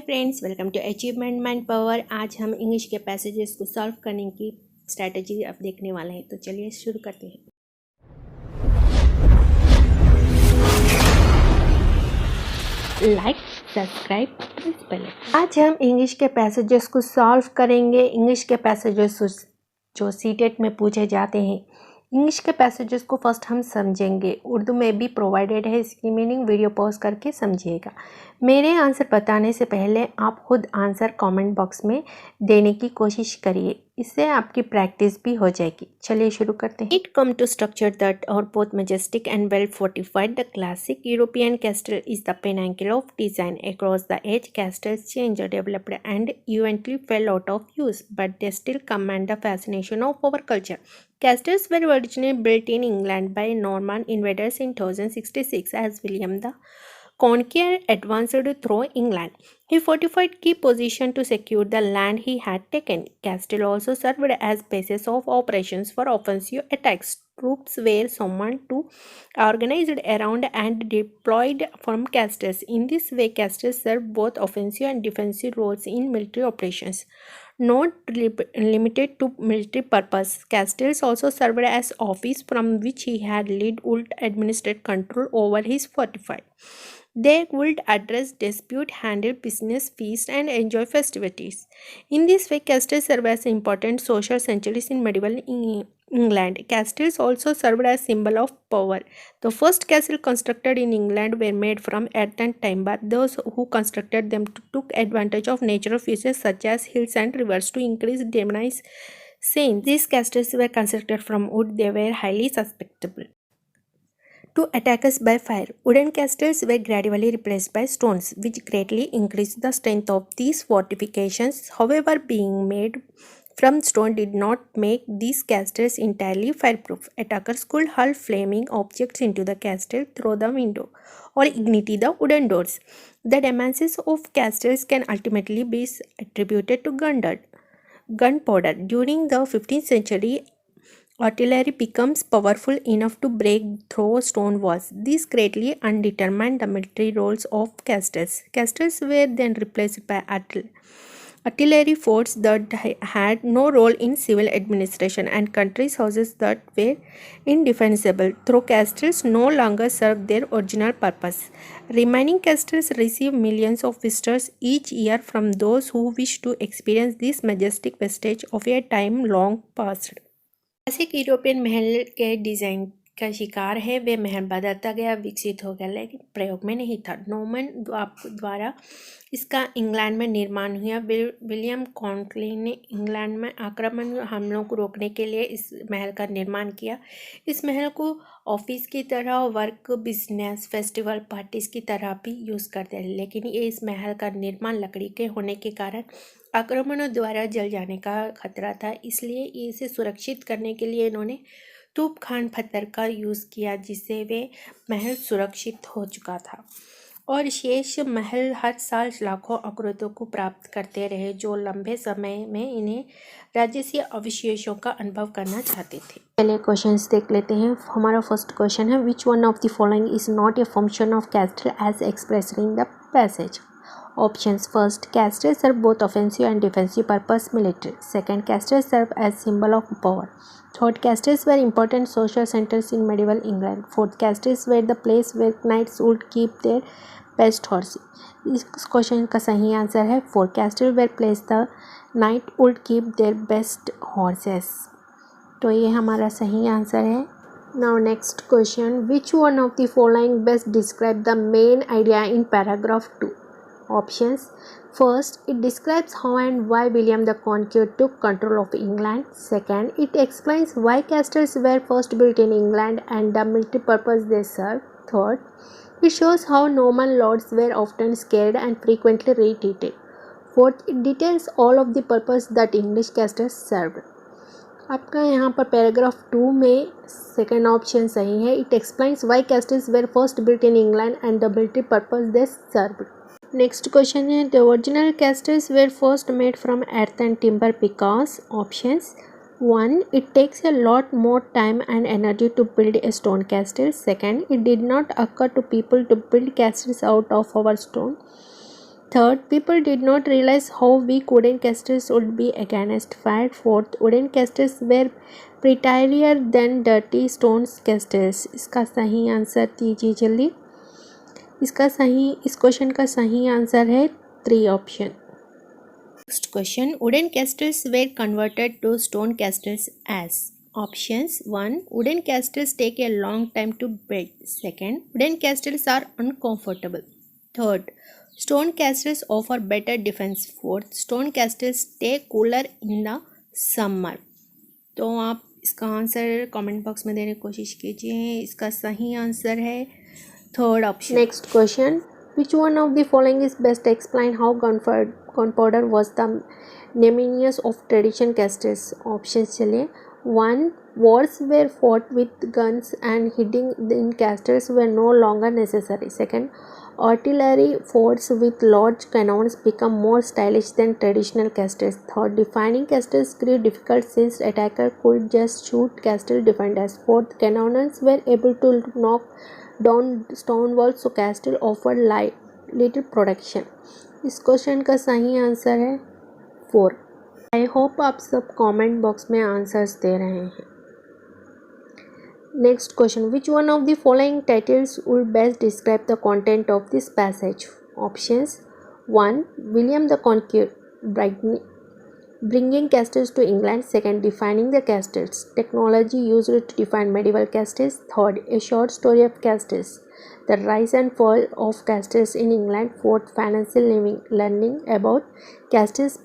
Friends, welcome to achievement mind power. आज हम English के पैसेजेस को सॉल्व करने की स्ट्रैटेजी अब देखने वाले हैं। तो चलिए शुरू करते हैं। Like, subscribe, press bell. आज हम इंग्लिश के पैसेजेस को सॉल्व करेंगे। इंग्लिश के पैसेजेस जो सीटेट में पूछे जाते हैं, इंग्लिश के पैसेजेस को फर्स्ट हम समझेंगे। उर्दू में भी प्रोवाइडेड है, इसकी मीनिंग वीडियो पॉज करके समझिएगा। मेरे आंसर बताने से पहले आप खुद आंसर कमेंट बॉक्स में देने की कोशिश करिए, इससे आपकी प्रैक्टिस भी हो जाएगी। चलिए शुरू करते हैं। It come to structure that और both majestic and well fortified, the classic European castle is the pinnacle of design across the age. Castles changed, developed and eventually fell out of use, but they still command the fascination of our culture. Castles were originally built in England by Norman invaders in 1066 as William the Conqueror advanced through England. He fortified key positions to secure the land he had taken. Castles also served as bases of operations for offensive attacks. Troops were summoned to organized around and deployed from castles. In this way, castles served both offensive and defensive roles in military operations. Not limited to military purpose, castles also served as office from which he had lead would administrate control over his fortified. They would address dispute, handle business, feast, and enjoy festivities. In this way, castles served as important social sanctuaries in medieval England. Castles also served as symbol of power. The first castle constructed in England were made from earth and timber. Those who constructed them took advantage of natural features such as hills and rivers to increase demonize scenes. These castles were constructed from wood. They were highly susceptible to attackers by fire. Wooden castles were gradually replaced by stones, which greatly increased the strength of these fortifications. However, being made from stone did not make these castles entirely fireproof. Attackers could hurl flaming objects into the castle through the window or ignite the wooden doors. The damages of castles can ultimately be attributed to gunpowder. During the 15th century, artillery becomes powerful enough to break through stone walls. This greatly undetermined the military roles of castles. Castles were then replaced by artillery forts that had no role in civil administration and countries houses that were indefensible. Though castles no longer served their original purpose, remaining castles receive millions of visitors each year from those who wish to experience this majestic vestige of a time long past. Classic European महल के design का शिकार है। वे महल बदलता गया, विकसित हो गया, लेकिन प्रयोग में नहीं था। नॉर्मन द्वारा इसका इंग्लैंड में निर्माण हुआ। विलियम कॉन्कली ने इंग्लैंड में आक्रमण हमलों को रोकने के लिए इस महल का निर्माण किया। इस महल को ऑफिस की तरह, वर्क, बिजनेस, फेस्टिवल, पार्टीज़ की तरह भी यूज़ करते हैं, लेकिन ये इस महल का निर्माण लकड़ी के होने के कारण आक्रमणों द्वारा जल जाने का खतरा था। इसलिए इसे सुरक्षित करने के लिए इन्होंने तूप खान पत्थर का यूज़ किया, जिससे वे महल सुरक्षित हो चुका था। और शेष महल हर साल लाखों अवरोधों को प्राप्त करते रहे, जो लंबे समय में इन्हें राजसी अवशेषों का अनुभव करना चाहते थे। पहले क्वेश्चंस देख लेते हैं। हमारा फर्स्ट क्वेश्चन है, which one of the following is not a function of castle as expressed in the passage? Options: first, castles serve both offensive and defensive purpose military. Second, castles serve as symbol of power. Third, castles were important social centers in medieval England. Fourth, castles were the place where knights would keep their best horses. इस question का सही answer है four, castles were place the knight would keep their best horses. तो ये हमारा सही answer है। Now next question, which one of the following best describe the main idea in paragraph 2? Options: first, it describes how and why William the Conqueror took control of England. Second, it explains why castles were first built in England and the military purpose they served. Third, it shows how Norman lords were often scared and frequently retreated. Fourth, it details all of the purpose that English castles served. आपका यहाँ पर paragraph 2 में second option सही है। It explains why castles were first built in England and the military purpose they served. Next question है, the original castles were first made from earth and timber because? Options: 1, it takes a lot more time and energy to build a stone castle. Second, it did not occur to people to build castles out of our stone. Third, people did not realize how weak wooden castles would be against fire. Fourth, wooden castles were prettier than dirty stone castles. इसका सही answer दीजिए जल्दी। इस question का सही answer है 3 option. Next question, wooden castles were converted to stone castles as options. 1, wooden castles take a long time to build. Second, wooden castles are uncomfortable. Third, stone castles offer better defense. Fourth, stone castles stay cooler in the summer. तो आप इसका answer comment box में देने की कोशिश कीजिए। इसका सही आंसर है third option. Next question, which one of the following is best to explain how gunpowder was the nemesis of traditional castles? Options चलिए। 1, wars were fought with guns and hiding in castles were no longer necessary. Second, artillery forts with large cannons become more stylish than traditional castles. Third, defining castles grew difficult since attacker could just shoot castle defenders. Fourth, cannons were able to knock down stone walls, so castle offered little protection. इस question का सही answer है 4। I hope आप सब comment box में answers दे रहे हैं। Next question, which one of the following titles would best describe the content of this passage? Options 1, William the conquer bringing castles to England. Second, defining the castles, technology used to define medieval castles. Third, a short story of castles, the rise and fall of castles in England. Fourth, financial learning about castles,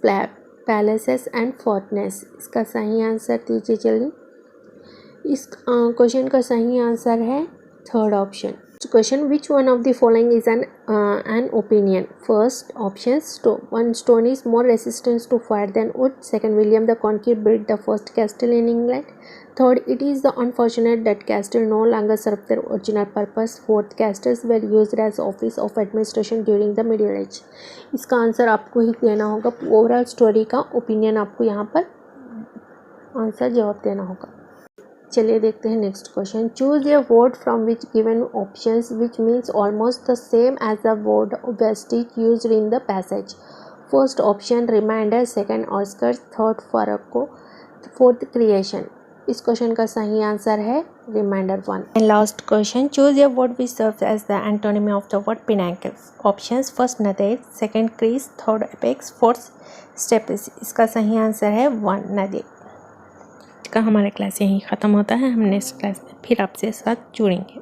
palaces and fortresses. इसका सही answer दीजिए जल्दी। इस question का सही answer है third option. Question, which one of the following is an opinion? First option, one stone is more resistant to fire than wood. Second, William the Conqueror built the first castle in England. Third, it is the unfortunate that castle no longer serve their original purpose. Fourth, castles were used as office of administration during the Middle Age. इसका answer आपको ही देना होगा। Overall story का opinion आपको यहाँ पर answer जवाब देना होगा। चलिए देखते हैं next question, choose a word from which given options which means almost the same as the word vestige used in the passage. First option reminder, second Oscar, third फरको, फोर्थ क्रिएशन। इस question का सही answer है reminder 1। And last question, choose a word which serves as the antonym of the word pinnacle. Options, first nadir, second crease, third apex, fourth steps. इसका सही answer है 1 नदेर। का हमारा क्लास यहीं ख़त्म होता है। हम नेक्स्ट क्लास में फिर आपसे साथ जुड़ेंगे।